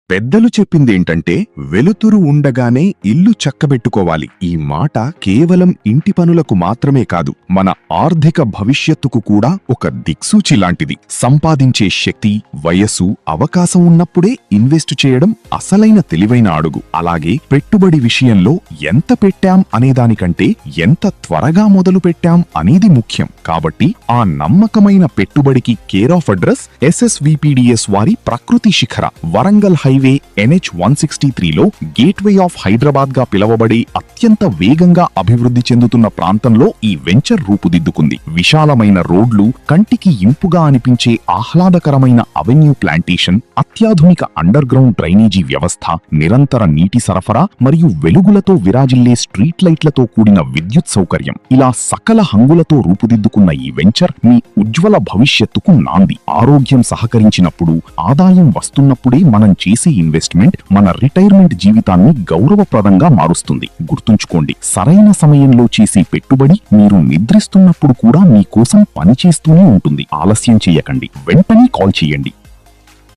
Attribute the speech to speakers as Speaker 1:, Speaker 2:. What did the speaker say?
Speaker 1: పెద్దలు చెప్పిందేంటంటే వెలుతురు ఉండగానే ఇల్లు చక్కబెట్టుకోవాలి. ఈ మాట కేవలం ఇంటి పనులకు మాత్రమే కాదు, మన ఆర్థిక భవిష్యత్తుకు కూడా ఒక దిక్సూచి లాంటిది. సంపాదించే శక్తి, వయస్సు, అవకాశం ఉన్నప్పుడే ఇన్వెస్ట్ చేయడం అసలైన తెలివైన అడుగు. అలాగే పెట్టుబడి విషయంలో ఎంత పెట్టాం అనేదానికంటే ఎంత త్వరగా మొదలు పెట్టాం అనేది ముఖ్యం. కాబట్టి ఆ నమ్మకమైన పెట్టుబడికి కేర్ ఆఫ్ అడ్రస్ SSVPDS వారి ప్రకృతి శిఖర వరంగల్ హైవే NH-163లో గేట్వే ఆఫ్ హైదరాబాద్ గా పిలవబడే అత్యంత వేగంగా అభివృద్ధి చెందుతున్న ప్రాంతంలో ఈ వెంచర్ రూపుదిద్దుకుంది. విశాలమైన రోడ్లు, కంటికి ఇంపుగా అనిపించే ఆహ్లాదకరమైన అవెన్యూ ప్లాంటేషన్, అత్యాధునిక అండర్ గ్రౌండ్ డ్రైనేజీ వ్యవస్థ, నిరంతర నీటి సరఫరా మరియు వెలుగులతో విరాజిల్లే స్ట్రీట్ లైట్లతో కూడిన విద్యుత్ సౌకర్యం, ఇలా సకల హంగులతో రూపుదిద్దుకున్న ఈ వెంచర్ మీ ఉజ్వల భవిష్యత్తుకు నాంది. ఆరోగ్యం సహకరించినప్పుడు, ఆదాయం వస్తున్నప్పుడే మనం చేసే ఇన్వెస్ట్మెంట్ మన రిటైర్మెంట్ జీవితాన్ని గౌరవప్రదంగా మారుస్తుంది. గుర్తుంచుకోండి, సరైన సమయంలో చేసే పెట్టుబడి మీరు నిద్రిస్తున్నప్పుడు కూడా మీకోసం పనిచేస్తూనే ఉంటుంది. ఆలస్యం చేయకండి, వెంటనే కాల్ చేయండి.